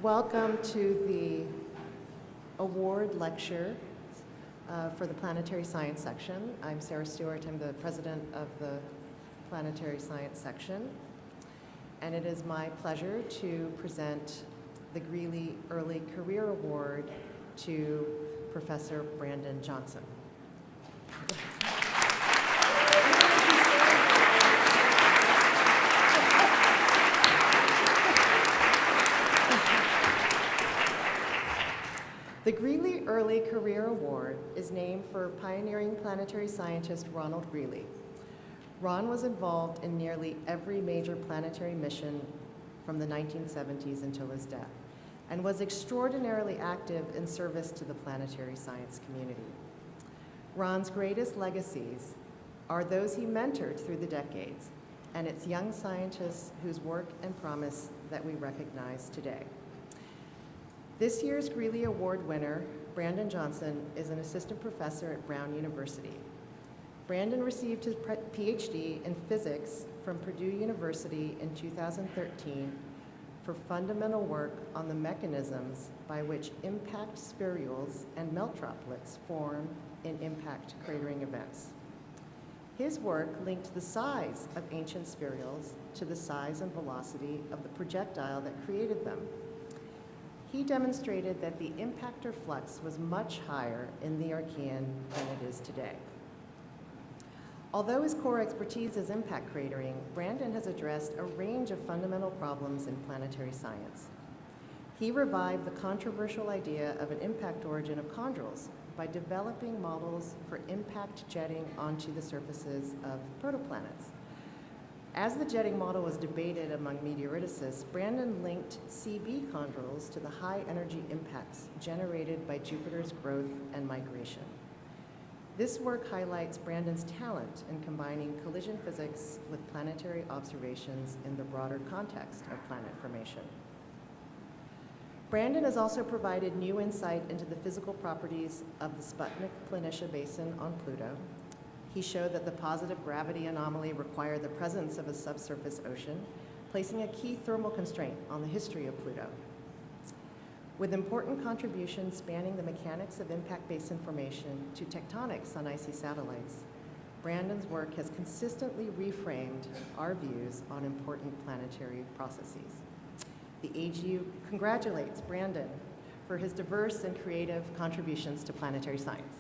Welcome to the award lecture for the Planetary Science section. I'm Sarah Stewart. I'm the president of the Planetary Science section. And it is my pleasure to present the Greeley Early Career Award to Professor Brandon Johnson. The Greeley Early Career Award is named for pioneering planetary scientist Ronald Greeley. Ron was involved in nearly every major planetary mission from the 1970s until his death, and was extraordinarily active in service to the planetary science community. Ron's greatest legacies are those he mentored through the decades, and it's young scientists whose work and promise that we recognize today. This year's Greeley Award winner, Brandon Johnson, is an assistant professor at Brown University. Brandon received his PhD in physics from Purdue University in 2013 for fundamental work on the mechanisms by which impact spherules and melt droplets form in impact cratering events. His work linked the size of ancient spherules to the size and velocity of the projectile that created them. He demonstrated that the impactor flux was much higher in the Archean than it is today. Although his core expertise is impact cratering, Brandon has addressed a range of fundamental problems in planetary science. He revived the controversial idea of an impact origin of chondrules by developing models for impact jetting onto the surfaces of protoplanets. As the jetting model was debated among meteoriticists, Brandon linked CB chondrules to the high energy impacts generated by Jupiter's growth and migration. This work highlights Brandon's talent in combining collision physics with planetary observations in the broader context of planet formation. Brandon has also provided new insight into the physical properties of the Sputnik-Planitia Basin on Pluto. He showed that the positive gravity anomaly required the presence of a subsurface ocean, placing a key thermal constraint on the history of Pluto. With important contributions spanning the mechanics of impact basin formation to tectonics on icy satellites, Brandon's work has consistently reframed our views on important planetary processes. The AGU congratulates Brandon for his diverse and creative contributions to planetary science.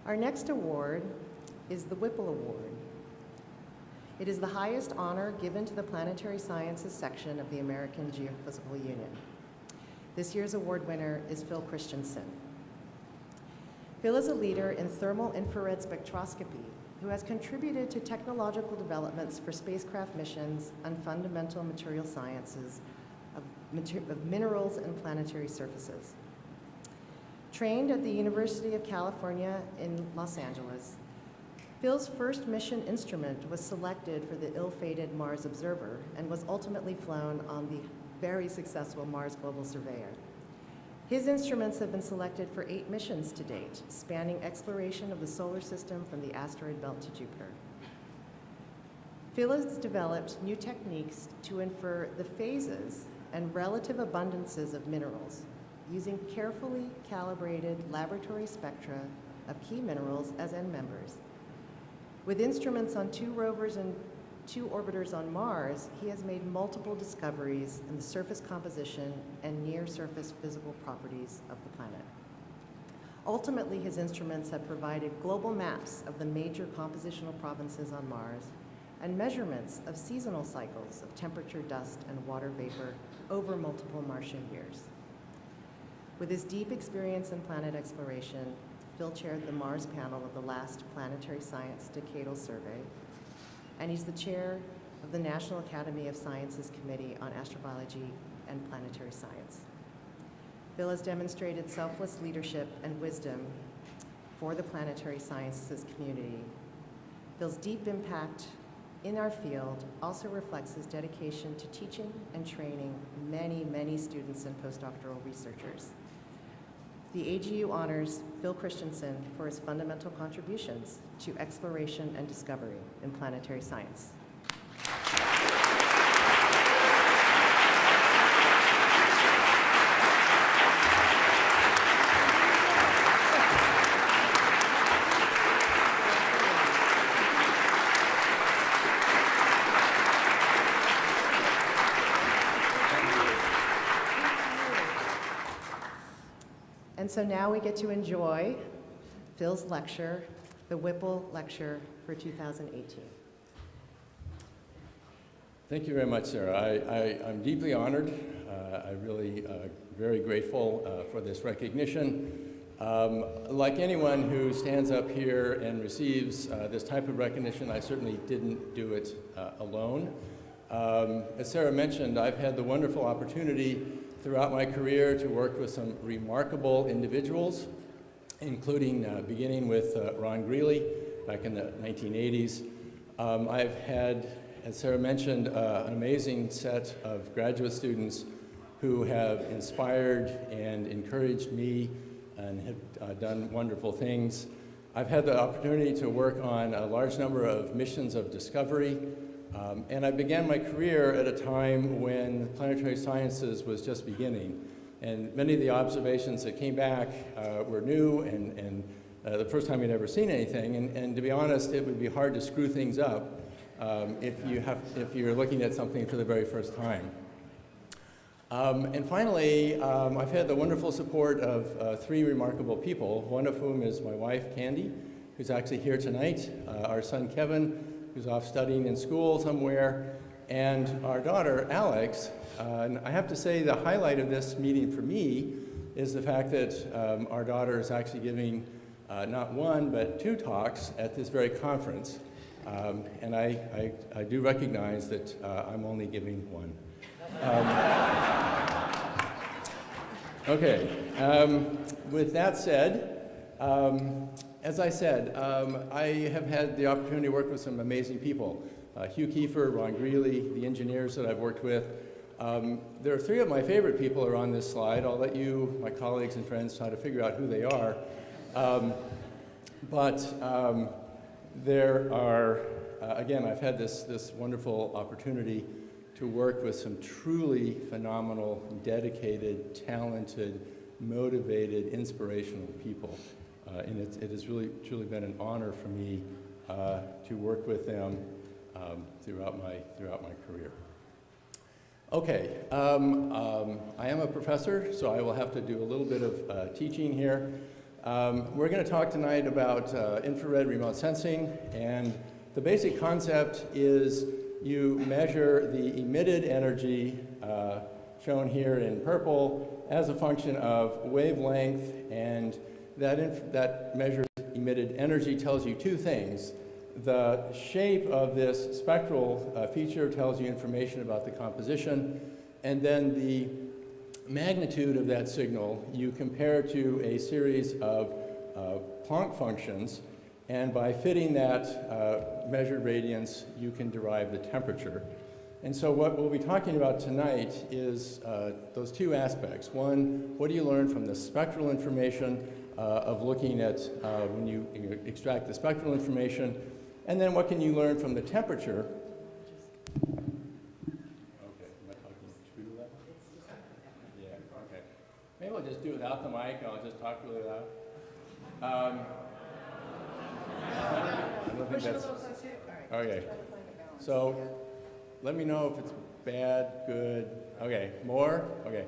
Our next award is the Whipple Award. It is the highest honor given to the Planetary Sciences section of the American Geophysical Union. This year's award winner is Phil Christensen. Phil is a leader in thermal infrared spectroscopy who has contributed to technological developments for spacecraft missions and fundamental material sciences of minerals and planetary surfaces. Trained at the University of California in Los Angeles, Phil's first mission instrument was selected for the ill-fated Mars Observer and was ultimately flown on the very successful Mars Global Surveyor. His instruments have been selected for 8 missions to date, spanning exploration of the solar system from the asteroid belt to Jupiter. Phil has developed new techniques to infer the phases and relative abundances of minerals, using carefully calibrated laboratory spectra of key minerals as end members. With instruments on 2 rovers and 2 orbiters on Mars, he has made multiple discoveries in the surface composition and near-surface physical properties of the planet. Ultimately, his instruments have provided global maps of the major compositional provinces on Mars and measurements of seasonal cycles of temperature, dust, and water vapor over multiple Martian years. With his deep experience in planet exploration, Phil chaired the Mars panel of the last Planetary Science Decadal Survey, and he's the chair of the National Academy of Sciences Committee on Astrobiology and Planetary Science. Phil has demonstrated selfless leadership and wisdom for the planetary sciences community. Phil's deep impact in our field also reflects his dedication to teaching and training many, many students and postdoctoral researchers. The AGU honors Phil Christensen for his fundamental contributions to exploration and discovery in planetary science. And so now we get to enjoy Phil's lecture, the Whipple Lecture for 2018. Thank you very much, Sarah. I'm deeply honored. I'm really very grateful for this recognition. Like anyone who stands up here and receives this type of recognition, I certainly didn't do it alone. As Sarah mentioned, I've had the wonderful opportunity throughout my career to work with some remarkable individuals, including beginning with Ron Greeley back in the 1980s. I've had, as Sarah mentioned, an amazing set of graduate students who have inspired and encouraged me and have done wonderful things. I've had the opportunity to work on a large number of missions of discovery. And I began my career at a time when planetary sciences was just beginning. And many of the observations that came back were new and the first time you'd ever seen anything. And to be honest, it would be hard to screw things up if you're looking at something for the very first time. And finally, I've had the wonderful support of three remarkable people, one of whom is my wife, Candy, who's actually here tonight, our son, Kevin, who's off studying in school somewhere, and our daughter, Alex. And I have to say the highlight of this meeting for me is the fact that our daughter is actually giving not one, but two talks at this very conference. And I do recognize that I'm only giving one. Okay, with that said, as I said, I have had the opportunity to work with some amazing people. Hugh Kiefer, Ron Greeley, the engineers that I've worked with. There are three of my favorite people are on this slide. I'll let you, my colleagues and friends, try to figure out who they are. There are, again, I've had this wonderful opportunity to work with some truly phenomenal, dedicated, talented, motivated, inspirational people. And it has really, truly been an honor for me to work with them throughout my career. Okay, I am a professor, so I will have to do a little bit of teaching here. We're going to talk tonight about infrared remote sensing, and the basic concept is you measure the emitted energy, shown here in purple, as a function of wavelength, and that measured emitted energy tells you two things. The shape of this spectral feature tells you information about the composition, and then the magnitude of that signal you compare to a series of Planck functions, and by fitting that measured radiance, you can derive the temperature. And so what we'll be talking about tonight is those two aspects. One, what do you learn from the spectral information of looking at when you extract the spectral information, and then what can you learn from the temperature? Okay, am I talking too loud? Yeah, okay. Maybe I'll just do it without the mic, and I'll just talk really loud. I don't think that's... Okay, so let me know if it's bad, good. Okay, more? Okay.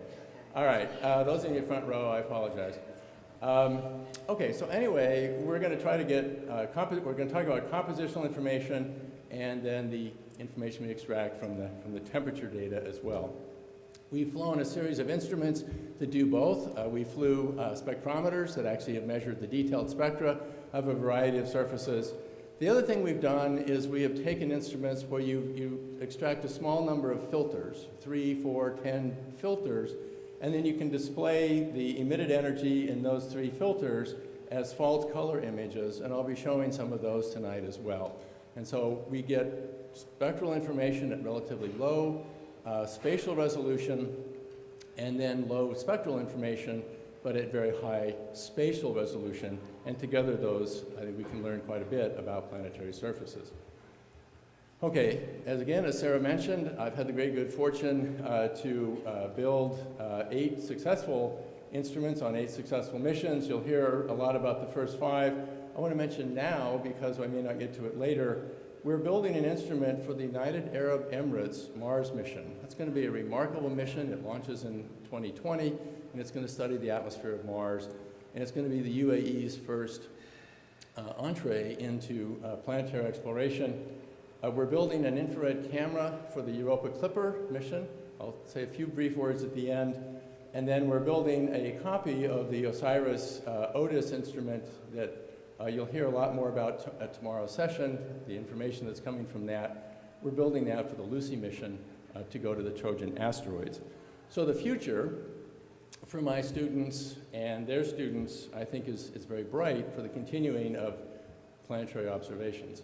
All right, those in your front row, I apologize. Okay, so anyway, we're going to try to get, we're going to talk about compositional information and then the information we extract from the temperature data as well. We've flown a series of instruments to do both. We flew spectrometers that actually have measured the detailed spectra of a variety of surfaces. The other thing we've done is we have taken instruments where you extract a small number of filters, 3, 4, 10 filters, and then you can display the emitted energy in those 3 filters as false color images, and I'll be showing some of those tonight as well. And so we get spectral information at relatively low spatial resolution, and then low spectral information, but at very high spatial resolution. And together those, I think we can learn quite a bit about planetary surfaces. Okay, as Sarah mentioned, I've had the great good fortune to build 8 successful instruments on 8 successful missions. You'll hear a lot about the first 5. I want to mention now, because I may not get to it later, we're building an instrument for the United Arab Emirates Mars mission. That's going to be a remarkable mission. It launches in 2020, and it's going to study the atmosphere of Mars, and it's going to be the UAE's first entree into planetary exploration. We're building an infrared camera for the Europa Clipper mission. I'll say a few brief words at the end. And then we're building a copy of the OSIRIS Otis instrument that you'll hear a lot more about at tomorrow's session, the information that's coming from that. We're building that for the Lucy mission to go to the Trojan asteroids. So the future for my students and their students, I think, is very bright for the continuing of planetary observations.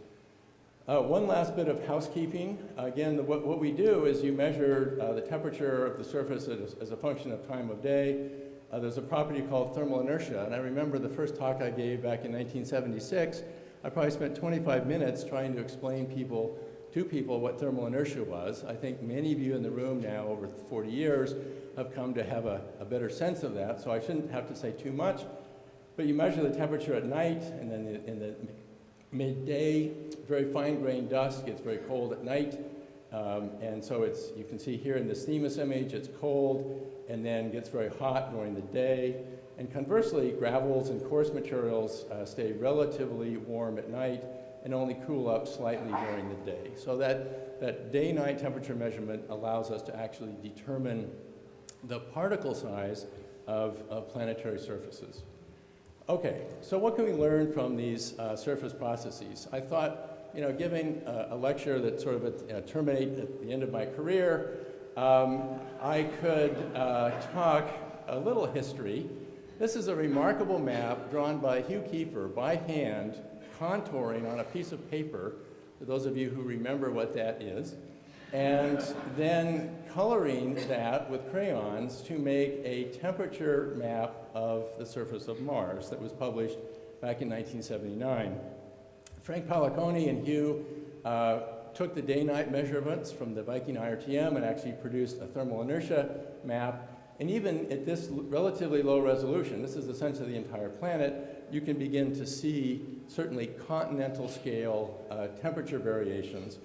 One last bit of housekeeping. Again, what we do is you measure the temperature of the surface as a function of time of day. There's a property called thermal inertia, and I remember the first talk I gave back in 1976, I probably spent 25 minutes trying to explain to people what thermal inertia was. I think many of you in the room now, over 40 years, have come to have a better sense of that, so I shouldn't have to say too much. But you measure the temperature at night, and then in the midday, very fine-grained dust gets very cold at night, and so you can see here in this Themis image, it's cold and then gets very hot during the day. And conversely, gravels and coarse materials stay relatively warm at night and only cool up slightly during the day. So that day-night temperature measurement allows us to actually determine the particle size of planetary surfaces. Okay, so what can we learn from these surface processes? I thought, giving a lecture that sort of terminate at the end of my career, I could talk a little history. This is a remarkable map drawn by Hugh Kiefer by hand, contouring on a piece of paper, for those of you who remember what that is, and then coloring that with crayons to make a temperature map of the surface of Mars that was published back in 1979. Frank Palaconi and Hugh took the day-night measurements from the Viking IRTM and actually produced a thermal inertia map. And even at this relatively low resolution, this is essentially the entire planet, you can begin to see certainly continental scale temperature variations.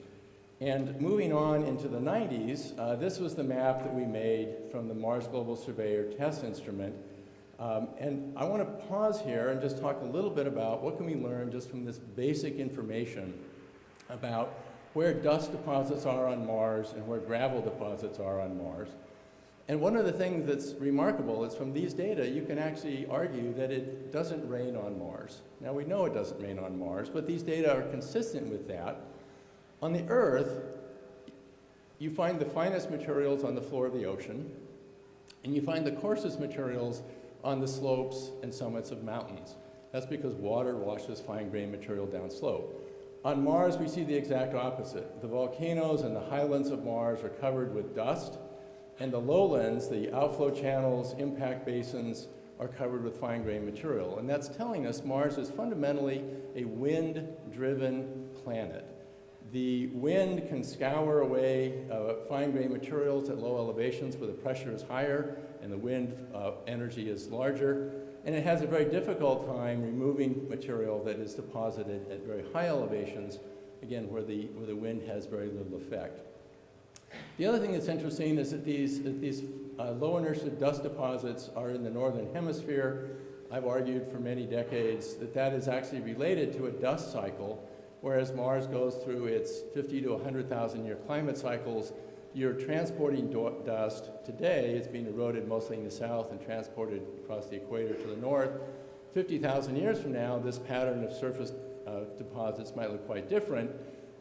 And moving on into the 90s, this was the map that we made from the Mars Global Surveyor test instrument. And I want to pause here and just talk a little bit about what can we learn just from this basic information about where dust deposits are on Mars and where gravel deposits are on Mars. And one of the things that's remarkable is from these data, you can actually argue that it doesn't rain on Mars. Now we know it doesn't rain on Mars, but these data are consistent with that. On the Earth, you find the finest materials on the floor of the ocean, and you find the coarsest materials on the slopes and summits of mountains. That's because water washes fine-grained material downslope. On Mars, we see the exact opposite. The volcanoes and the highlands of Mars are covered with dust, and the lowlands, the outflow channels, impact basins, are covered with fine-grained material. And that's telling us Mars is fundamentally a wind-driven planet. The wind can scour away fine-grained materials at low elevations where the pressure is higher and the wind energy is larger. And it has a very difficult time removing material that is deposited at very high elevations, again, where the wind has very little effect. The other thing that's interesting is that these low inertia dust deposits are in the northern hemisphere. I've argued for many decades that that is actually related to a dust cycle. Whereas Mars goes through its 50 to 100,000 year climate cycles, you're transporting dust. Today, it's being eroded mostly in the south and transported across the equator to the north. 50,000 years from now, this pattern of surface deposits might look quite different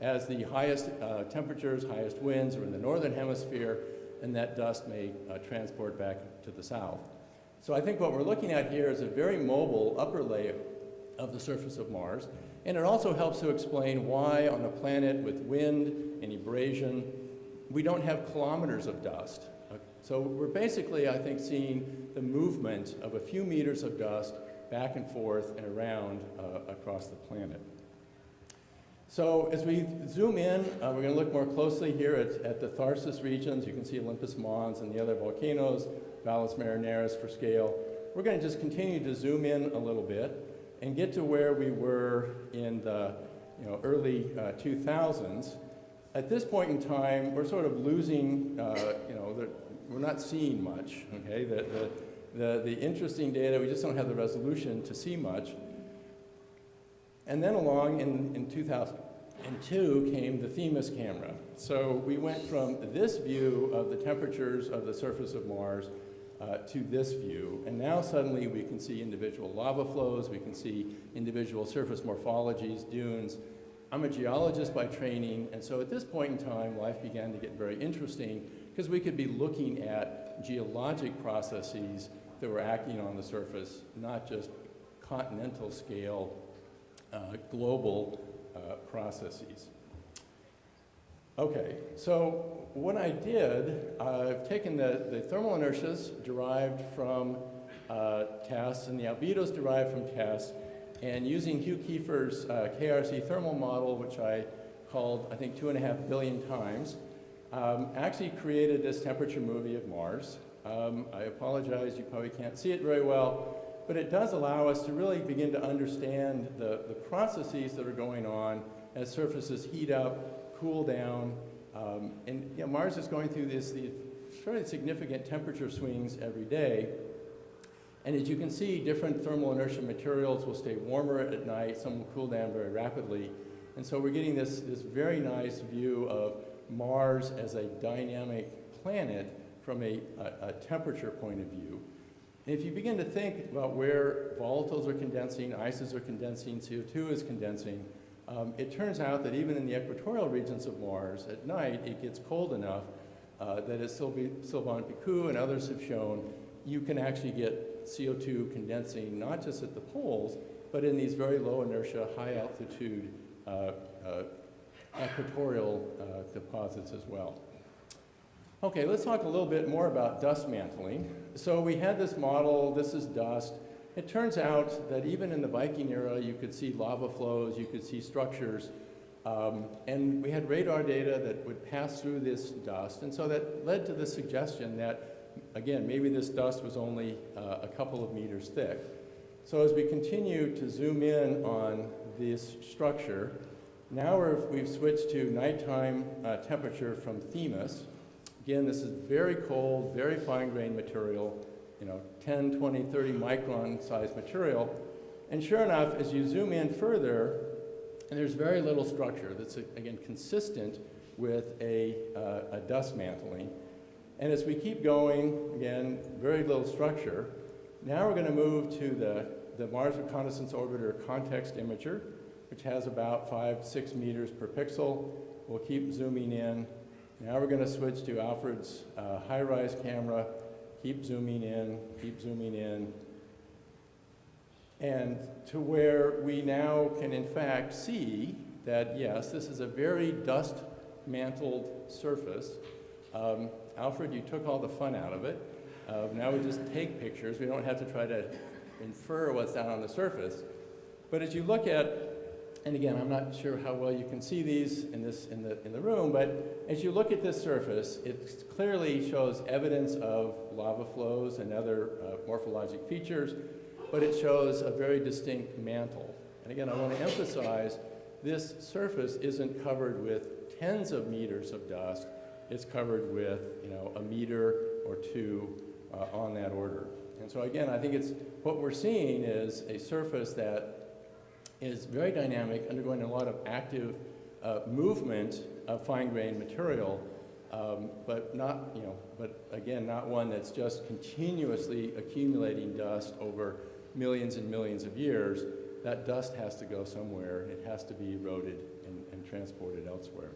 as the highest temperatures, highest winds are in the northern hemisphere, and that dust may transport back to the south. So I think what we're looking at here is a very mobile upper layer of the surface of Mars, and it also helps to explain why on a planet with wind and abrasion, we don't have kilometers of dust. So we're basically, I think, seeing the movement of a few meters of dust back and forth and around across the planet. So as we zoom in, we're going to look more closely here at the Tharsis regions. You can see Olympus Mons and the other volcanoes, Valles Marineris for scale. We're going to just continue to zoom in a little bit and get to where we were in the early 2000s. At this point in time, we're sort of losing, we're not seeing much, okay? The interesting data, we just don't have the resolution to see much. And then along in 2002 came the Themis camera. So we went from this view of the temperatures of the surface of Mars to this view. And now suddenly we can see individual lava flows, we can see individual surface morphologies, dunes. I'm a geologist by training, and so at this point in time, life began to get very interesting because we could be looking at geologic processes that were acting on the surface, not just continental scale, global processes. Okay, so what I did, I've taken the thermal inertias derived from tests and the albedos derived from tests, and using Hugh Kiefer's KRC thermal model, which I called, I think, 2.5 billion times, actually created this temperature movie of Mars. I apologize, you probably can't see it very well, but it does allow us to really begin to understand the processes that are going on as surfaces heat up, cool down, and Mars is going through these fairly significant temperature swings every day. And as you can see, different thermal inertia materials will stay warmer at night, some will cool down very rapidly. And so we're getting this very nice view of Mars as a dynamic planet from a temperature point of view. And if you begin to think about where volatiles are condensing, ices are condensing, CO2 is condensing, it turns out that even in the equatorial regions of Mars, at night, it gets cold enough that as Sylvain Picou and others have shown, you can actually get CO2 condensing not just at the poles, but in these very low inertia, high altitude equatorial deposits as well. Okay, let's talk a little bit more about dust mantling. So we had this model, this is dust. It turns out that even in the Viking era, you could see lava flows, you could see structures, and we had radar data that would pass through this dust, and so that led to the suggestion that again, maybe this dust was only a couple of meters thick. So as we continue to zoom in on this structure, now we've switched to nighttime temperature from Themis. Again, this is very cold, very fine-grained material, 10, 20, 30 micron size material. And sure enough, as you zoom in further, and there's very little structure that's, again, consistent with a dust mantling. And as we keep going, again, very little structure. Now we're going to move to the Mars Reconnaissance Orbiter context imager, which has about 5-6 meters per pixel. We'll keep zooming in. Now we're going to switch to Alfred's high-rise camera, keep zooming in, and to where we now can in fact see that, yes, this is a very dust-mantled surface. Alfred, you took all the fun out of it. Now we just take pictures. We don't have to try to infer what's down on the surface. But as you look at, and again, I'm not sure how well you can see these in the room, but as you look at this surface, it clearly shows evidence of lava flows and other morphologic features, but it shows a very distinct mantle. And again, I want to emphasize this surface isn't covered with tens of meters of dust. It's covered with, a meter or two on that order. And so again, I think what we're seeing is a surface that is very dynamic, undergoing a lot of active movement of fine-grained material, but again, not one that's just continuously accumulating dust over millions and millions of years. That dust has to go somewhere. It has to be eroded and transported elsewhere.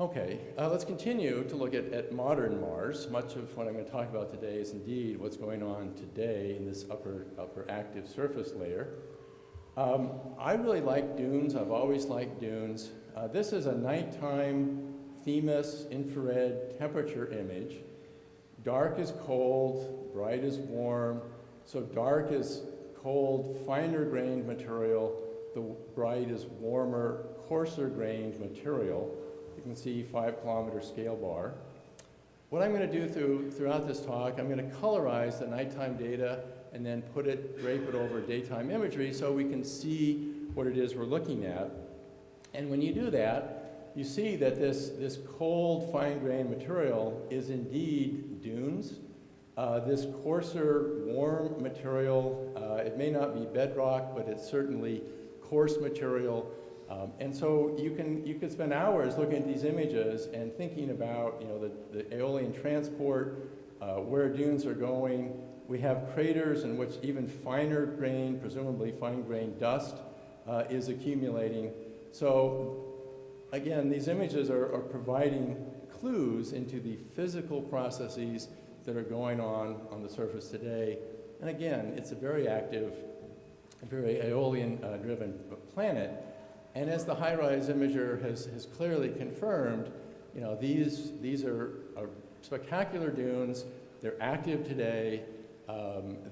Okay, let's continue to look at modern Mars. Much of what I'm going to talk about today is indeed what's going on today in this upper active surface layer. I really like dunes. I've always liked dunes. This is a nighttime Themis infrared temperature image. Dark is cold, bright is warm. So dark is cold, finer grained material. The bright is warmer, coarser grained material. You can see 5-kilometer scale bar. What I'm going to do throughout this talk, I'm going to colorize the nighttime data and then drape it over daytime imagery so we can see what it is we're looking at. And when you do that, you see that this cold, fine-grained material is indeed dunes. This coarser, warm material, it may not be bedrock, but it's certainly coarse material. And so you can spend hours looking at these images and thinking about the aeolian transport, where dunes are going. We have craters in which even finer grained, presumably fine-grained dust is accumulating. So again, these images are providing clues into the physical processes that are going on the surface today. And again, it's a very active, very aeolian-driven planet. And as the high-rise imager has clearly confirmed, these are spectacular dunes. They're active today.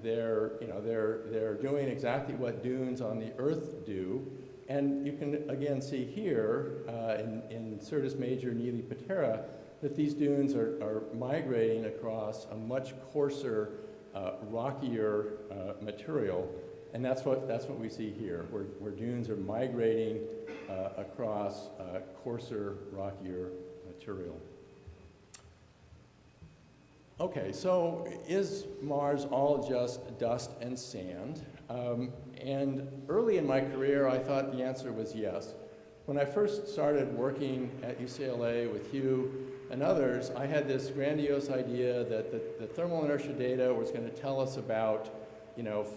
They're doing exactly what dunes on the Earth do. And you can again see here in Syrtis Major and Neely Patera that these dunes are migrating across a much coarser, rockier material. And that's what we see here, where dunes are migrating across coarser, rockier material. Okay, so is Mars all just dust and sand? And early in my career, I thought the answer was yes. When I first started working at UCLA with Hugh and others, I had this grandiose idea that the thermal inertia data was going to tell us about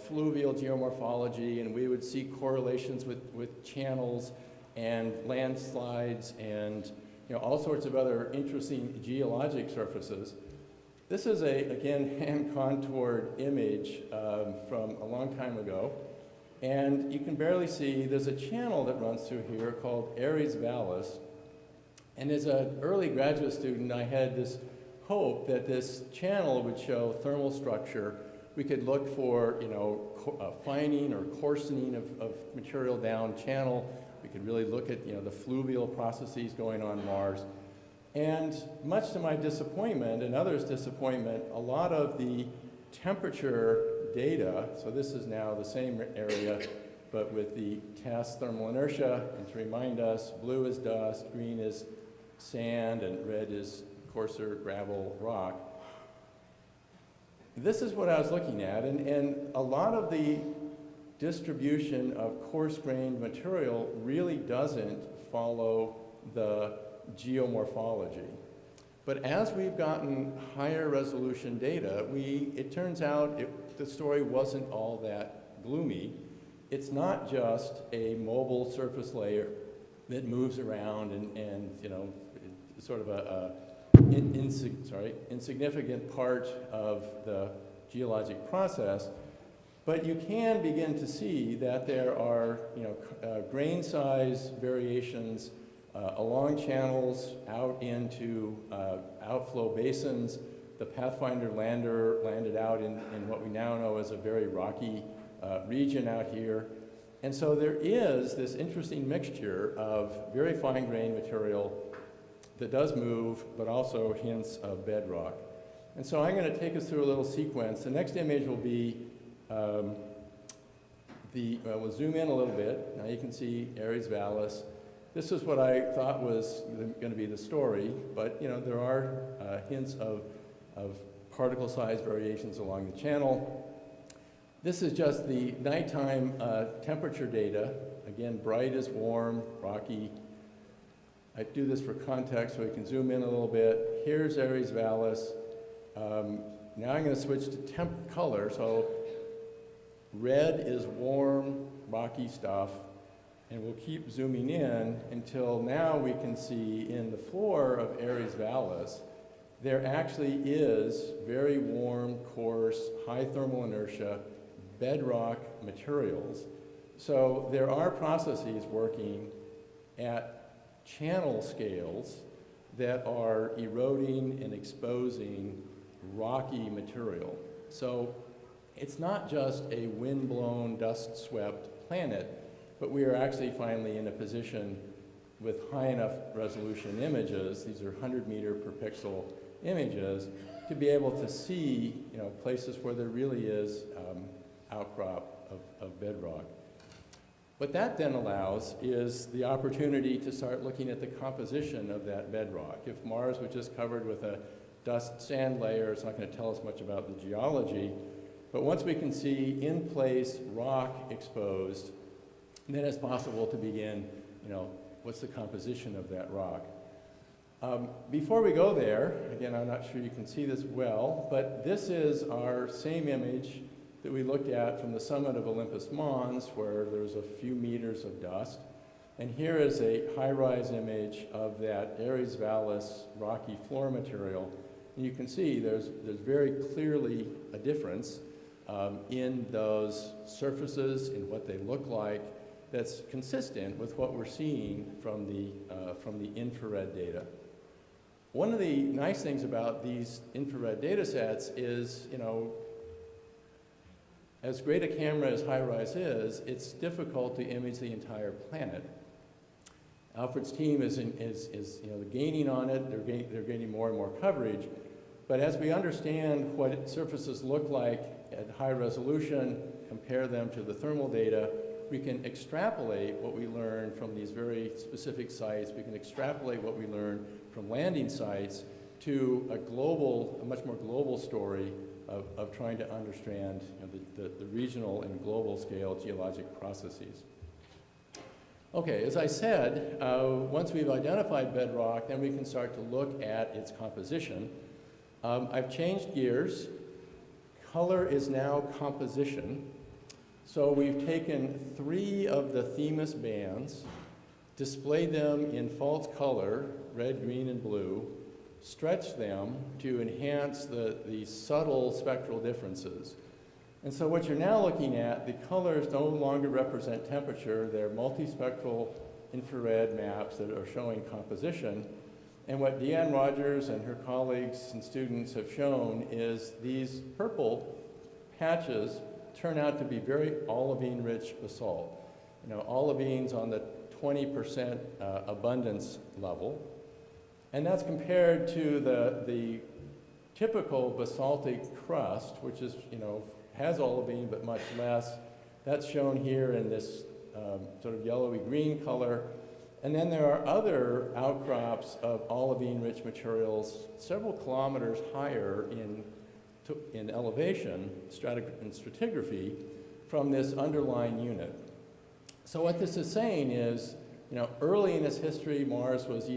fluvial geomorphology, and we would see correlations with channels and landslides and all sorts of other interesting geologic surfaces. This is again, hand-contoured image from a long time ago. And you can barely see, there's a channel that runs through here called Ares Vallis. And as an early graduate student, I had this hope that this channel would show thermal structure. We could look for, fining or coarsening of material down channel. We could really look at, the fluvial processes going on Mars. And much to my disappointment and others' disappointment, a lot of the temperature data, so this is now the same area, but with the test thermal inertia, and to remind us, blue is dust, green is sand, and red is coarser gravel rock. This is what I was looking at, and a lot of the distribution of coarse-grained material really doesn't follow the geomorphology. But as we've gotten higher resolution data, it turns out the story wasn't all that gloomy. It's not just a mobile surface layer that moves around and sort of a insignificant part of the geologic process, but you can begin to see that there are grain size variations along channels out into outflow basins. The Pathfinder lander landed out in what we now know as a very rocky region out here. And so there is this interesting mixture of very fine-grained material that does move, but also hints of bedrock. And so I'm going to take us through a little sequence. The next image will be, we'll zoom in a little bit. Now you can see Ares Vallis. This is what I thought was going to be the story, but there are hints of particle size variations along the channel. This is just the nighttime temperature data. Again, bright is warm, rocky. I do this for context so we can zoom in a little bit. Here's Ares Vallis. Now I'm going to switch to color. So red is warm, rocky stuff. And we'll keep zooming in until now we can see in the floor of Ares Vallis, there actually is very warm, coarse, high thermal inertia bedrock materials. So there are processes working at channel scales that are eroding and exposing rocky material. So it's not just a wind-blown, dust-swept planet, but we are actually finally in a position with high enough resolution images, these are 100-meter per pixel images, to be able to see, places where there really is outcrop of bedrock. What that then allows is the opportunity to start looking at the composition of that bedrock. If Mars was just covered with a dust sand layer, it's not going to tell us much about the geology. But once we can see in place rock exposed, then it's possible to begin, what's the composition of that rock. Before we go there, again, I'm not sure you can see this well, but this is our same image that we looked at from the summit of Olympus Mons, where there's a few meters of dust. And here is a high-rise image of that Ares Vallis rocky floor material. And you can see there's very clearly a difference in those surfaces, in what they look like, that's consistent with what we're seeing from the infrared data. One of the nice things about these infrared data sets is, as great a camera as HiRISE is, it's difficult to image the entire planet. Alfred's team is gaining on it. They're gaining more and more coverage. But as we understand what surfaces look like at high resolution, compare them to the thermal data, we can extrapolate what we learn from these very specific sites. We can extrapolate what we learn from landing sites to a much more global story of trying to understand the regional and global scale geologic processes. Okay, as I said, once we've identified bedrock, then we can start to look at its composition. I've changed gears. Color is now composition. So we've taken 3 of the Themis bands, displayed them in false color, red, green, and blue, stretched them to enhance the subtle spectral differences. And so what you're now looking at, the colors no longer represent temperature. They're multispectral infrared maps that are showing composition. And what Deanne Rogers and her colleagues and students have shown is these purple patches turn out to be very olivine-rich basalt. Olivines on the 20% abundance level. And that's compared to the typical basaltic crust, which is, has olivine but much less. That's shown here in this sort of yellowy green color. And then there are other outcrops of olivine-rich materials several kilometers higher in elevation, in stratigraphy, from this underlying unit. So what this is saying is, early in its history, Mars was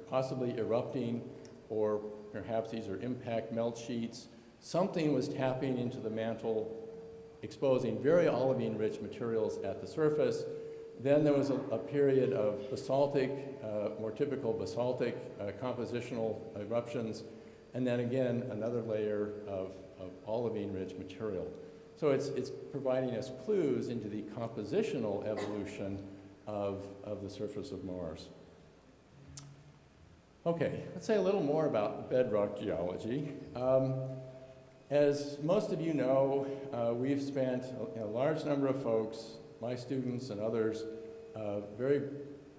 possibly erupting, or perhaps these are impact melt sheets. Something was tapping into the mantle, exposing very olivine-rich materials at the surface. Then there was a period of basaltic, more typical basaltic compositional eruptions, and then again, another layer of olivine-rich material. So it's providing us clues into the compositional evolution of the surface of Mars. Okay, let's say a little more about bedrock geology. As most of you know, we've spent a large number of folks, my students and others, very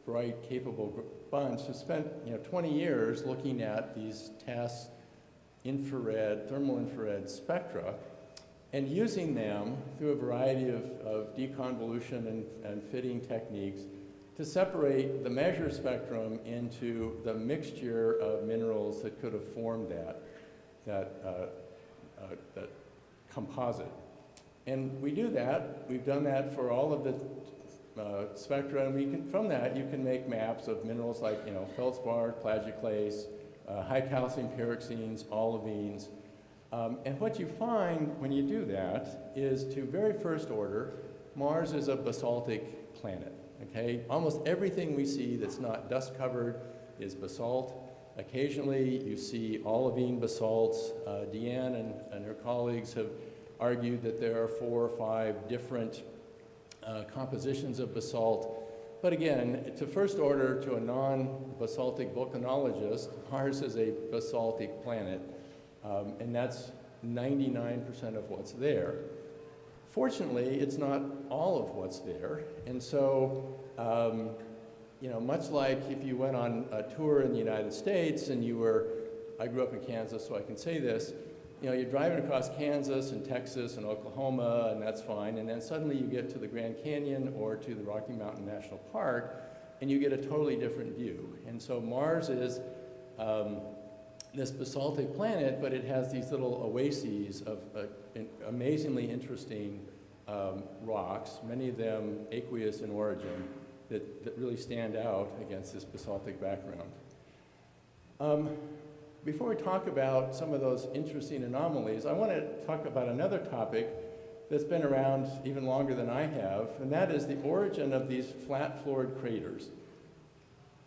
bright, capable bunch, have spent 20 years looking at these TESS thermal infrared spectra, and using them through a variety of deconvolution and fitting techniques to separate the measure spectrum into the mixture of minerals that could have formed that composite. And we do that. We've done that for all of the spectra, and from that you can make maps of minerals like feldspar, plagioclase, high calcium pyroxenes, olivines. And what you find when you do that is, to very first order, Mars is a basaltic planet. okay? Almost everything we see that's not dust covered is basalt. Occasionally you see olivine basalts. Deanne and her colleagues have argued that there are 4 or 5 different compositions of basalt. But again, to first order to a non-basaltic volcanologist, Mars is a basaltic planet, and that's 99% of what's there. Fortunately, it's not all of what's there, and so, you know, much like if you went on a tour in the United States and you were, I grew up in Kansas, so I can say this, you know, you're driving across Kansas and Texas and Oklahoma, and that's fine, and then suddenly you get to the Grand Canyon or to the Rocky Mountain National Park, and you get a totally different view. And so Mars is this basaltic planet, but it has these little oases of amazingly interesting rocks, many of them aqueous in origin, that really stand out against this basaltic background. Before we talk about some of those interesting anomalies, I want to talk about another topic that's been around even longer than I have, and that is the origin of these flat-floored craters.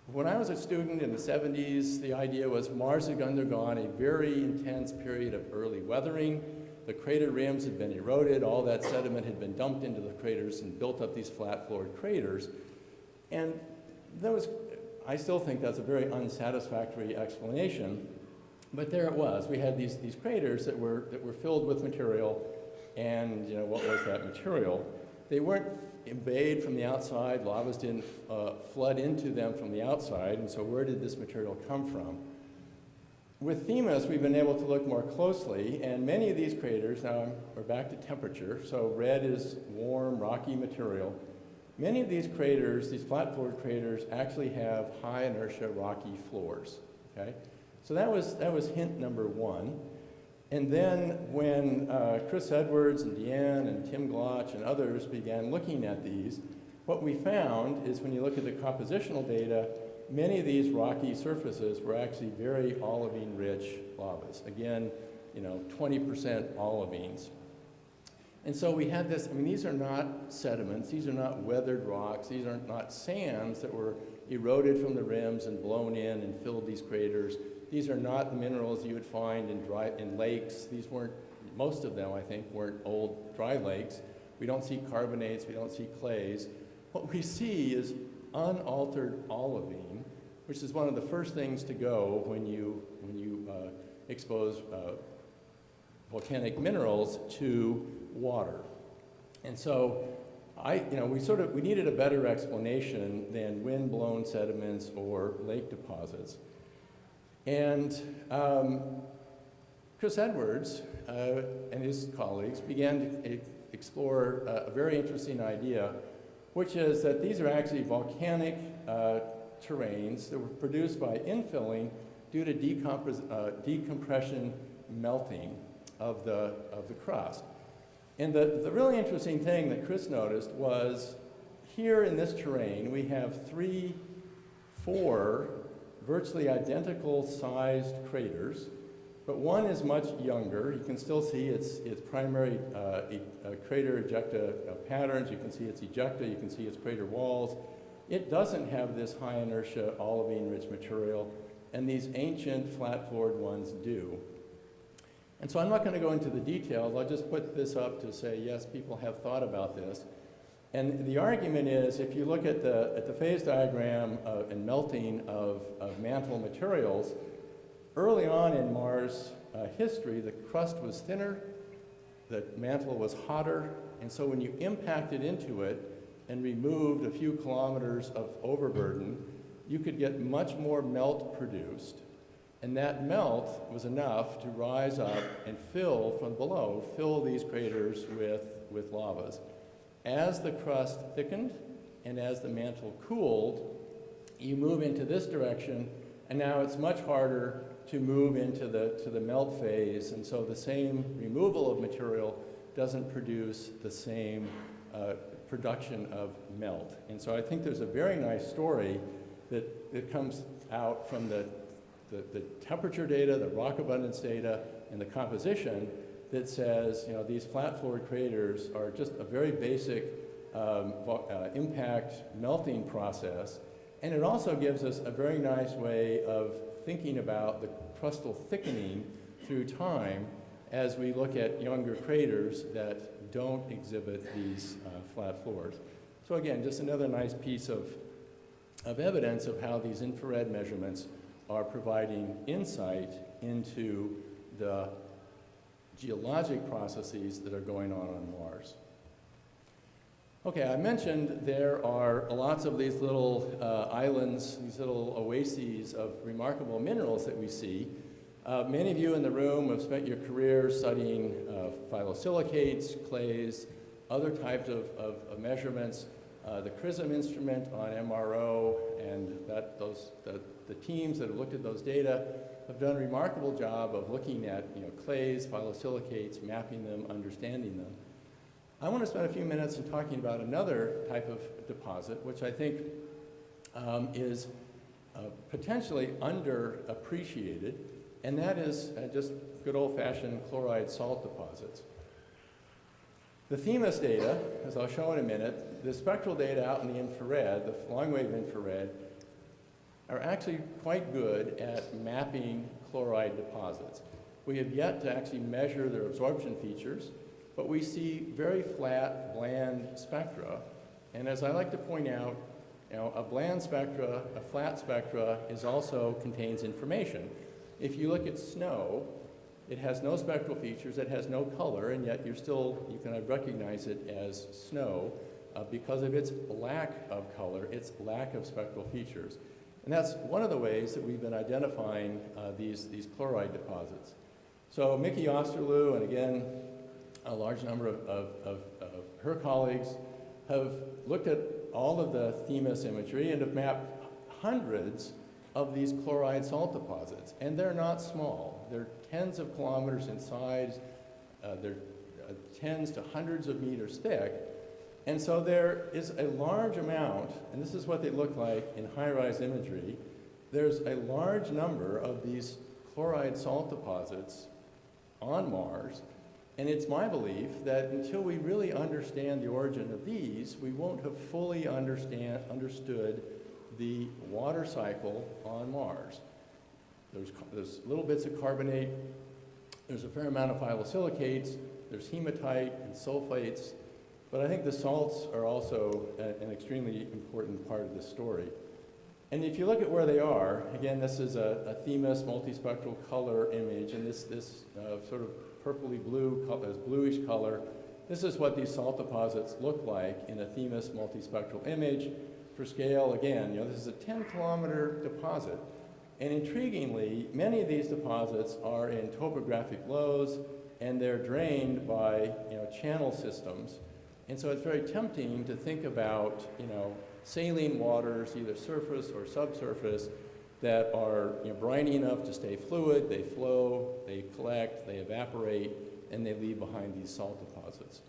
When I was a student in the 70s, the idea was Mars had undergone a very intense period of early weathering. The crater rims had been eroded, all that sediment had been dumped into the craters and built up these flat-floored craters. And I still think that's a very unsatisfactory explanation. But there it was. We had these craters that were filled with material, and you know, what was that material? They weren't embayed from the outside. Lavas didn't flood into them from the outside, and so where did this material come from? With Themis, we've been able to look more closely, and many of these craters, now we're back to temperature, so red is warm, rocky material. Many of these craters, these flat-floored craters, actually have high inertia rocky floors, okay? So that was hint number 1. And then when Chris Edwards and Deanne and Tim Glotch and others began looking at these, what we found is when you look at the compositional data, many of these rocky surfaces were actually very olivine-rich lavas. Again, you know, 20% olivines. And so we had this, I mean, these are not sediments, these are not weathered rocks, these are not sands that were eroded from the rims and blown in and filled these craters. These are not the minerals you would find in lakes. These weren't, most of them I think, weren't old dry lakes. We don't see carbonates, we don't see clays. What we see is unaltered olivine, which is one of the first things to go when you expose volcanic minerals to water. And so we needed a better explanation than wind-blown sediments or lake deposits. And Chris Edwards and his colleagues began to explore a very interesting idea, which is that these are actually volcanic terrains that were produced by infilling due to decompression melting of the crust. And the really interesting thing that Chris noticed was here in this terrain, we have 4 virtually identical sized craters, but one is much younger. You can still see its primary crater ejecta patterns. You can see its ejecta, you can see its crater walls. It doesn't have this high inertia olivine-rich material, and these ancient flat-floored ones do. And so I'm not going to go into the details. I'll just put this up to say, yes, people have thought about this. And the argument is, if you look at the phase diagram and melting of mantle materials, early on in Mars history, the crust was thinner, the mantle was hotter, and so when you impacted into it and removed a few kilometers of overburden, you could get much more melt produced. And that melt was enough to rise up and fill from below, fill these craters with lavas. As the crust thickened and as the mantle cooled, you move into this direction, and now it's much harder to move into the melt phase, and so the same removal of material doesn't produce the same production of melt. And so I think there's a very nice story that comes out from the temperature data, the rock abundance data, and the composition that says, you know, these flat-floored craters are just a very basic impact melting process. And it also gives us a very nice way of thinking about the crustal thickening through time as we look at younger craters that don't exhibit these flat floors. So again, just another nice piece of evidence of how these infrared measurements are providing insight into the geologic processes that are going on Mars. Okay, I mentioned there are lots of these little islands, these little oases of remarkable minerals that we see. Many of you in the room have spent your careers studying phyllosilicates, clays, other types of measurements. The CRISM instrument on MRO and the teams that have looked at those data have done a remarkable job of looking at clays, phyllosilicates, mapping them, understanding them. I want to spend a few minutes in talking about another type of deposit, which I think is potentially underappreciated, and that is just good old-fashioned chloride salt deposits. The THEMIS data, as I'll show in a minute, the spectral data out in the infrared, the long-wave infrared, are actually quite good at mapping chloride deposits. We have yet to actually measure their absorption features, but we see very flat, bland spectra. And as I like to point out, a bland spectra, a flat spectra, also contains information. If you look at snow, it has no spectral features, it has no color, and yet you can recognize it as snow because of its lack of color, its lack of spectral features. And that's one of the ways that we've been identifying these chloride deposits. So Mickey Osterloo, and again, a large number of her colleagues have looked at all of the THEMIS imagery and have mapped hundreds of these chloride salt deposits. And they're not small. They're tens of kilometers in size. They're tens to hundreds of meters thick. And so there is a large amount, and this is what they look like in high-rise imagery. There's a large number of these chloride salt deposits on Mars. And it's my belief that until we really understand the origin of these, we won't have fully understood the water cycle on Mars. There's little bits of carbonate, there's a fair amount of phyllosilicates, there's hematite and sulfates, but I think the salts are also an extremely important part of this story. And if you look at where they are, again, this is a THEMIS multispectral color image, and this sort of purpley blue, bluish color. This is what these salt deposits look like in a THEMIS multispectral image. For scale, again, this is a 10-kilometer deposit. And intriguingly, many of these deposits are in topographic lows, and they're drained by channel systems. And so it's very tempting to think about saline waters, either surface or subsurface, that are briny enough to stay fluid, they flow, they collect, they evaporate, and they leave behind these salt deposits.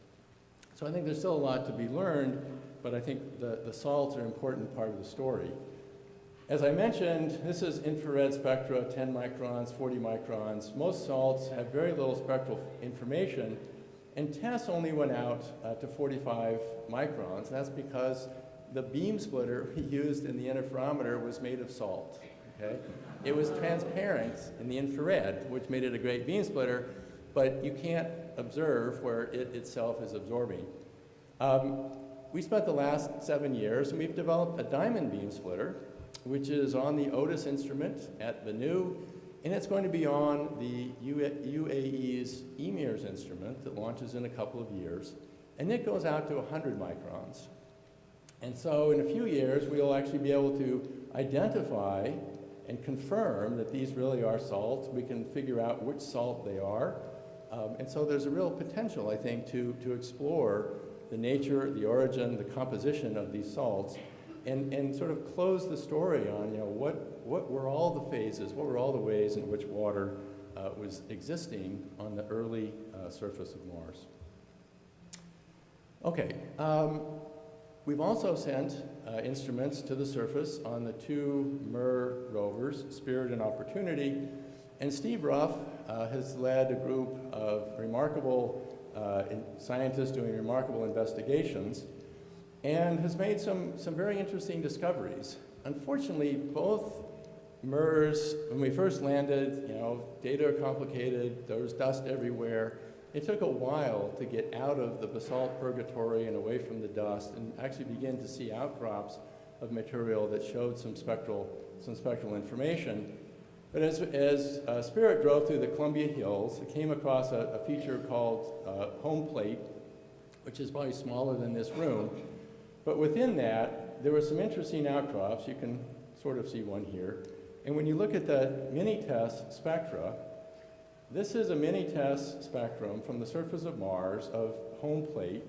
So I think there's still a lot to be learned, but I think the salts are an important part of the story. As I mentioned, this is infrared spectra, 10 microns, 40 microns. Most salts have very little spectral information, and TESS only went out to 45 microns. And that's because the beam splitter we used in the interferometer was made of salt. Okay? It was transparent in the infrared, which made it a great beam splitter, but you can't observe where it itself is absorbing. We spent the last 7 years, and we've developed a diamond beam splitter, which is on the Otis instrument at Bennu, and it's going to be on the UAE's EMIRS instrument that launches in a couple of years, and it goes out to 100 microns. And so in a few years, we'll actually be able to identify and confirm that these really are salts. We can figure out which salt they are. And so there's a real potential, I think, to explore the nature, the origin, the composition of these salts, and sort of close the story on what were all the phases, what were all the ways in which water was existing on the early surface of Mars. Okay. We've also sent instruments to the surface on the 2 MER rovers, Spirit and Opportunity, and Steve Ruff has led a group of remarkable scientists doing remarkable investigations. and has made some very interesting discoveries. Unfortunately, both MERS, when we first landed, data are complicated, there was dust everywhere. It took a while to get out of the basalt purgatory and away from the dust and actually begin to see outcrops of material that showed some spectral information. But as Spirit drove through the Columbia Hills, it came across a feature called home plate, which is probably smaller than this room. But within that, there were some interesting outcrops. You can sort of see one here. And when you look at the mini-test spectra, this is a mini-test spectrum from the surface of Mars of home plate.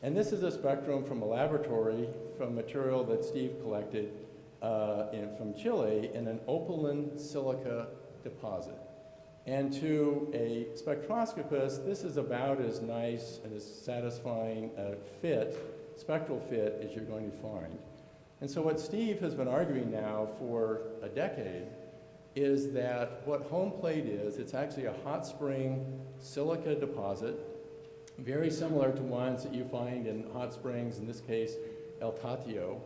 And this is a spectrum from a laboratory from material that Steve collected from Chile in an opaline silica deposit. And to a spectroscopist, this is about as nice and as satisfying a spectral fit as you're going to find. And so what Steve has been arguing now for a decade is that what home plate is, it's actually a hot spring silica deposit, very similar to ones that you find in hot springs, in this case, El Tatio.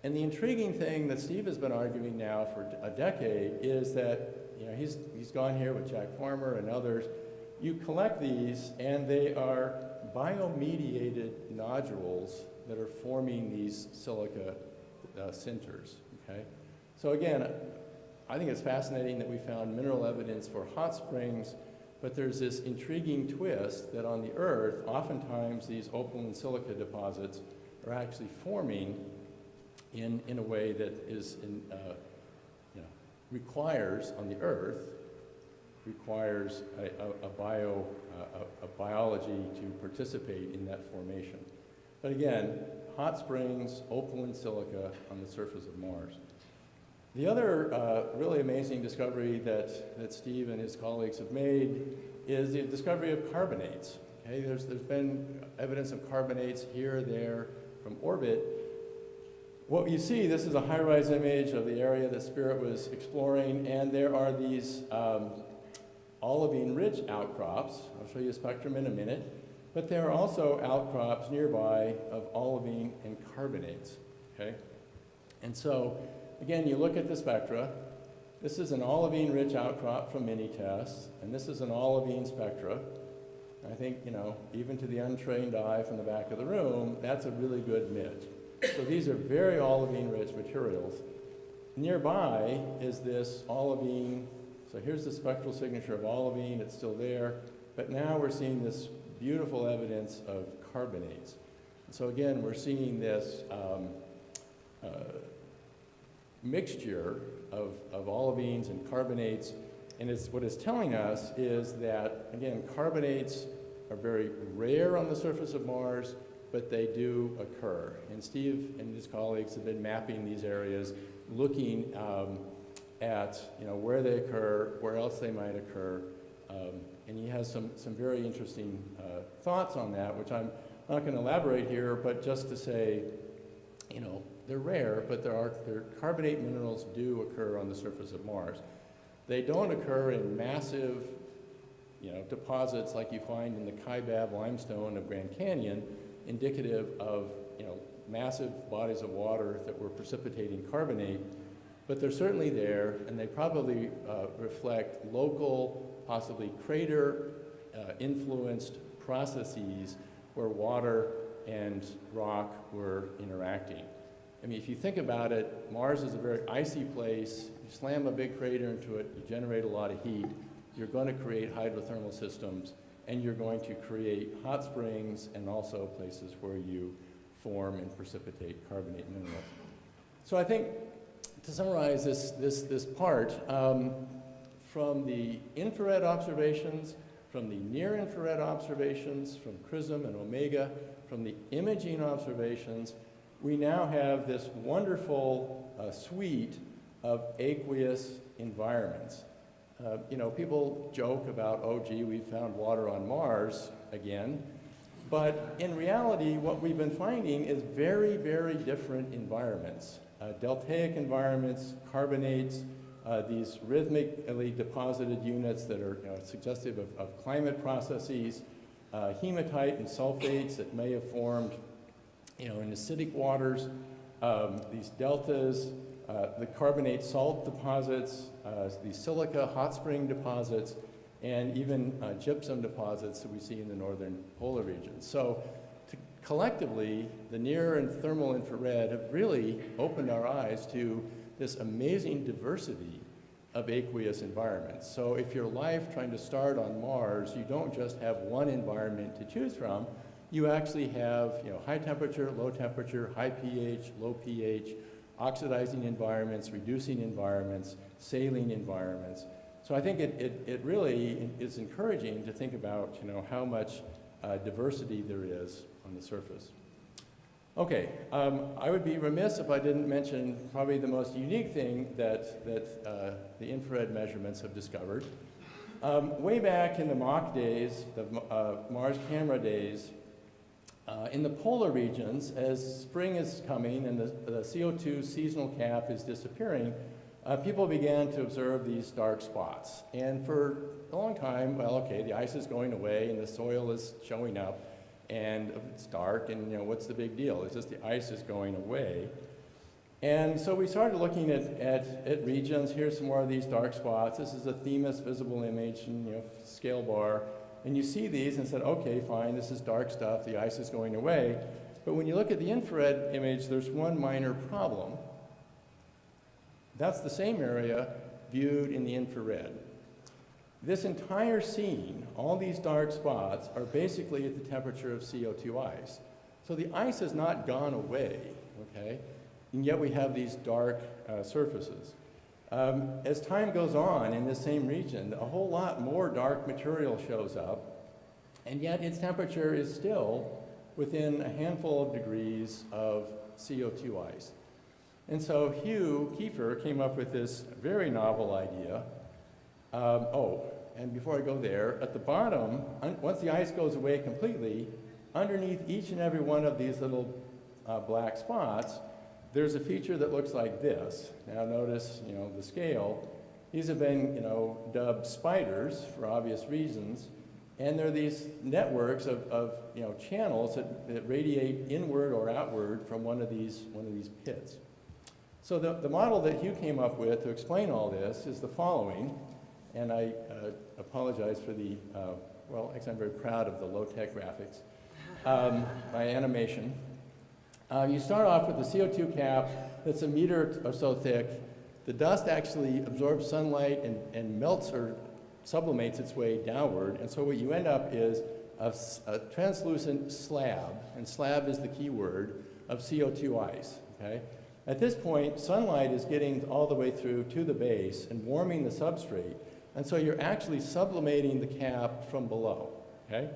And the intriguing thing that Steve has been arguing now for a decade is that, he's gone here with Jack Farmer and others. You collect these, and they are biomediated nodules that are forming these silica sinters, okay? So again, I think it's fascinating that we found mineral evidence for hot springs, but there's this intriguing twist that on the Earth, oftentimes these opaline silica deposits are actually forming in a way that is requires on the Earth requires a biology to participate in that formation. But again, hot springs, opaline silica on the surface of Mars. The other really amazing discovery that Steve and his colleagues have made is the discovery of carbonates. Okay, there's been evidence of carbonates here or there from orbit. What you see, this is a high-rise image of the area that Spirit was exploring, and there are these olivine-rich outcrops. I'll show you a spectrum in a minute. But there are also outcrops nearby of olivine and carbonates, okay? And so, again, you look at the spectra. This is an olivine-rich outcrop from mini-tests, and this is an olivine spectra. I think, even to the untrained eye from the back of the room, that's a really good midge. So these are very olivine-rich materials. Nearby is this olivine. So here's the spectral signature of olivine. It's still there. But now we're seeing this beautiful evidence of carbonates. So again, we're seeing this mixture of olivines and carbonates. And what it's telling us is that, again, carbonates are very rare on the surface of Mars, but they do occur. And Steve and his colleagues have been mapping these areas, looking at where they occur, where else they might occur. And he has some very interesting thoughts on that, which I'm not going to elaborate here, but just to say, they're rare, but their carbonate minerals do occur on the surface of Mars. They don't occur in massive, deposits like you find in the Kaibab limestone of Grand Canyon, indicative of, massive bodies of water that were precipitating carbonate, but they're certainly there, and they probably reflect local, possibly crater influenced processes where water and rock were interacting. I mean, if you think about it, Mars is a very icy place. You slam a big crater into it, you generate a lot of heat, you're going to create hydrothermal systems, and you're going to create hot springs and also places where you form and precipitate carbonate minerals. So I think, to summarize this part, from the infrared observations, from the near-infrared observations, from XRISM and Omega, from the imaging observations, we now have this wonderful suite of aqueous environments. People joke about, oh, gee, we found water on Mars again. But in reality, what we've been finding is very, very different environments. Deltaic environments, carbonates, these rhythmically deposited units that are suggestive of climate processes, hematite and sulfates that may have formed in acidic waters, these deltas, the carbonate salt deposits, the silica hot spring deposits, and even gypsum deposits that we see in the northern polar regions. So collectively, the near and thermal infrared have really opened our eyes to this amazing diversity of aqueous environments. So if your life trying to start on Mars, you don't just have one environment to choose from, you actually have high temperature, high pH, low pH, oxidizing environments, reducing environments, saline environments. So I think it really is encouraging to think about how much diversity there is on the surface. Okay, I would be remiss if I didn't mention probably the most unique thing that the infrared measurements have discovered. Way back in the MOC days, the Mars camera days, in the polar regions, as spring is coming and the CO2 seasonal cap is disappearing, people began to observe these dark spots. And for a long time, well, okay, the ice is going away and the soil is showing up, and it's dark, and what's the big deal? It's just the ice is going away. And so we started looking at regions. Here's some more of these dark spots. This is a Themis visible image, and scale bar. And you see these and said, okay, fine, this is dark stuff, the ice is going away. But when you look at the infrared image, there's one minor problem. That's the same area viewed in the infrared. This entire scene, all these dark spots, are basically at the temperature of CO2 ice. So the ice has not gone away, okay? And yet we have these dark surfaces. As time goes on in this same region, a whole lot more dark material shows up, and yet its temperature is still within a handful of degrees of CO2 ice. And so Hugh Kiefer came up with this very novel idea. And before I go there, at the bottom, once the ice goes away completely, underneath each and every one of these little black spots, there's a feature that looks like this. Now notice, the scale. These have been, dubbed spiders for obvious reasons, and they're these networks of channels that radiate inward or outward from one of these pits. So the model that Hugh came up with to explain all this is the following, and I apologize for the, actually I'm very proud of the low-tech graphics, my animation. You start off with the CO2 cap that's a meter or so thick. The dust actually absorbs sunlight and melts or sublimates its way downward, and so what you end up is a translucent slab, and slab is the key word, of CO2 ice, okay? At this point, sunlight is getting all the way through to the base and warming the substrate, and so you're actually sublimating the cap from below, okay?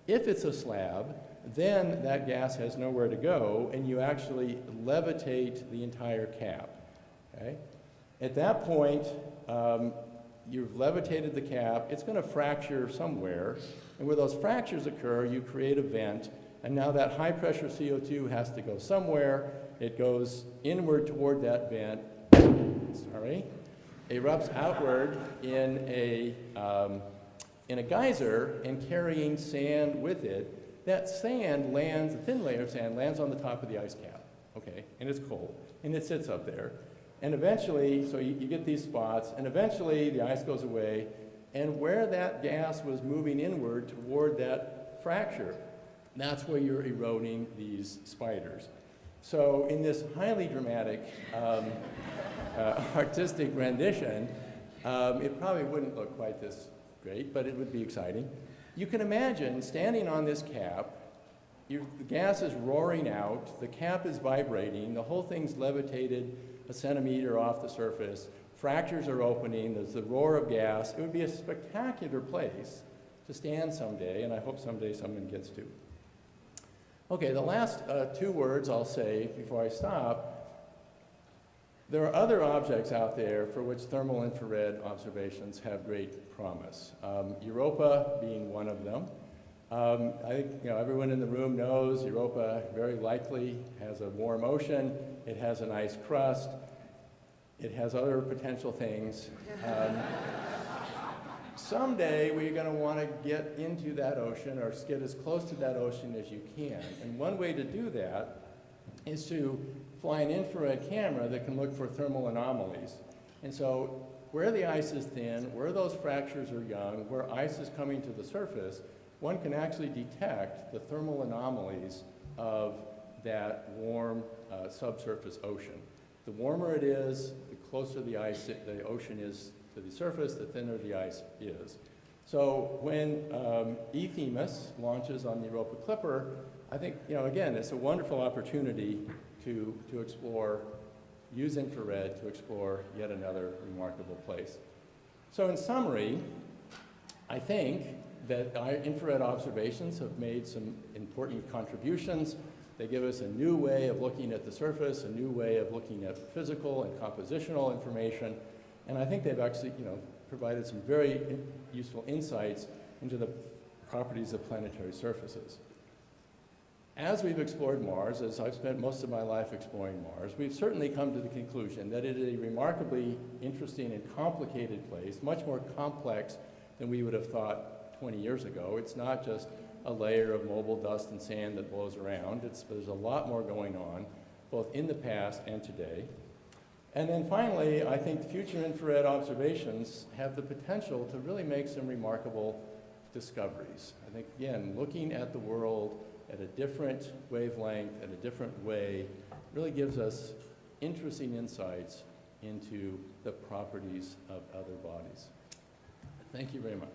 If it's a slab, then that gas has nowhere to go, and you actually levitate the entire cap, okay? At that point, you've levitated the cap, it's gonna fracture somewhere, and where those fractures occur, you create a vent, and now that high pressure CO2 has to go somewhere. It goes inward toward that vent, erupts outward in a geyser and carrying sand with it. That sand lands, a thin layer of sand lands on the top of the ice cap, okay, and it's cold, and it sits up there. And eventually, so you get these spots, and eventually the ice goes away, and where that gas was moving inward toward that fracture, that's where you're eroding these spiders. So in this highly dramatic artistic rendition, it probably wouldn't look quite this great, but it would be exciting. You can imagine standing on this cap, the gas is roaring out, the cap is vibrating, the whole thing's levitated a centimeter off the surface, fractures are opening, there's the roar of gas. It would be a spectacular place to stand someday, and I hope someday someone gets to. Okay, the last two words I'll say before I stop. There are other objects out there for which thermal infrared observations have great promise. Europa being one of them. I think everyone in the room knows Europa very likely has a warm ocean. It has an ice crust. It has other potential things. Someday we're going to want to get into that ocean or get as close to that ocean as you can. And one way to do that is to fly an infrared camera that can look for thermal anomalies. And so where the ice is thin, where those fractures are young, where ice is coming to the surface, one can actually detect the thermal anomalies of that warm subsurface ocean. The warmer it is, the closer the ocean is to the surface, the thinner the ice is. So when eThemis launches on the Europa Clipper, I think, again, it's a wonderful opportunity to explore, use infrared to explore yet another remarkable place. So in summary, I think that our infrared observations have made some important contributions. They give us a new way of looking at the surface, a new way of looking at physical and compositional information, and I think they've actually, provided some very useful insights into the properties of planetary surfaces. As we've explored Mars, as I've spent most of my life exploring Mars, we've certainly come to the conclusion that it is a remarkably interesting and complicated place, much more complex than we would have thought 20 years ago. It's not just a layer of mobile dust and sand that blows around. There's a lot more going on, both in the past and today. And then finally, I think future infrared observations have the potential to really make some remarkable discoveries. I think, again, looking at the world at a different wavelength, at a different way, really gives us interesting insights into the properties of other bodies. Thank you very much.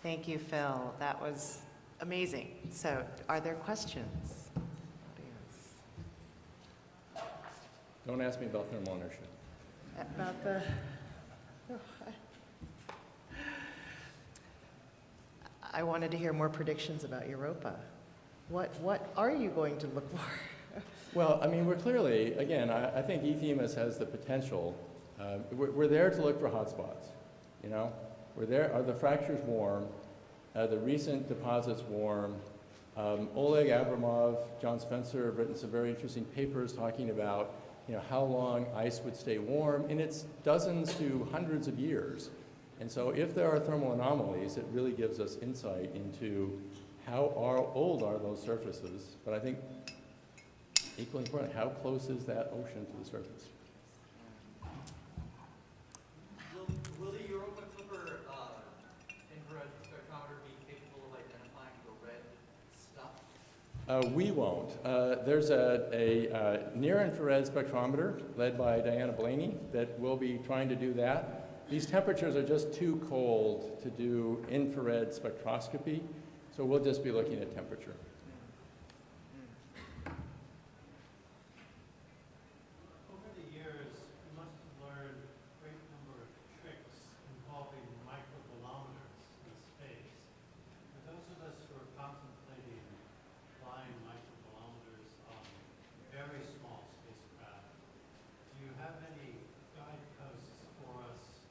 Thank you, Phil. That was amazing. So, are there questions? Don't ask me about thermal inertia. About the... I wanted to hear more predictions about Europa. What are you going to look for? Well, I mean, we're clearly, again, I think eThemis has the potential. We're there to look for hotspots, We're there. Are the fractures warm? Are the recent deposits warm? Oleg Abramov, John Spencer have written some very interesting papers talking about how long ice would stay warm, and it's dozens to hundreds of years. And so if there are thermal anomalies, it really gives us insight into how old are those surfaces. But I think equally important, how close is that ocean to the surface? Will the Europa Clipper infrared spectrometer be capable of identifying the red stuff? We won't. There's a near-infrared spectrometer led by Diana Blaney that will be trying to do that. These temperatures are just too cold to do infrared spectroscopy, so we'll just be looking at temperature. Over the years, you must have learned a great number of tricks involving microbolometers in space. For those of us who are contemplating flying microbolometers on very small spacecraft, do you have any guideposts for us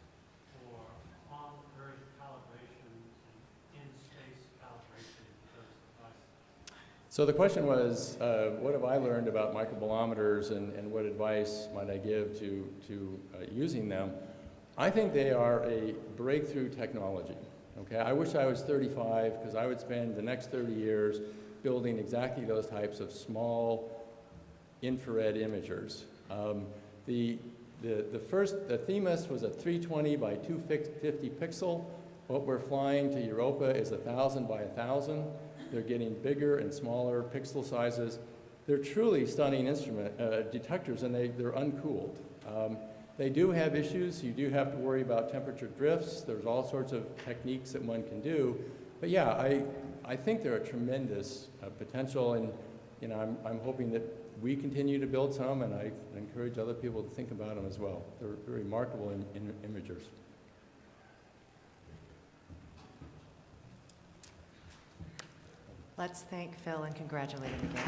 for on-Earth calibration and in-space calibration of those devices? So the question was, what have I learned about microbolometers and what advice might I give to using them? I think they are a breakthrough technology. Okay, I wish I was 35 because I would spend the next 30 years building exactly those types of small infrared imagers. The Themis was a 320 by 250 pixel. What we're flying to Europa is 1,000 by 1,000. They're getting bigger and smaller pixel sizes. They're truly stunning instrument detectors, and they're uncooled. They do have issues. You do have to worry about temperature drifts. There's all sorts of techniques that one can do. But yeah, I think they're a tremendous potential, and I'm hoping that we continue to build some, and I encourage other people to think about them as well. They're remarkable imagers. Let's thank Phil and congratulate him again.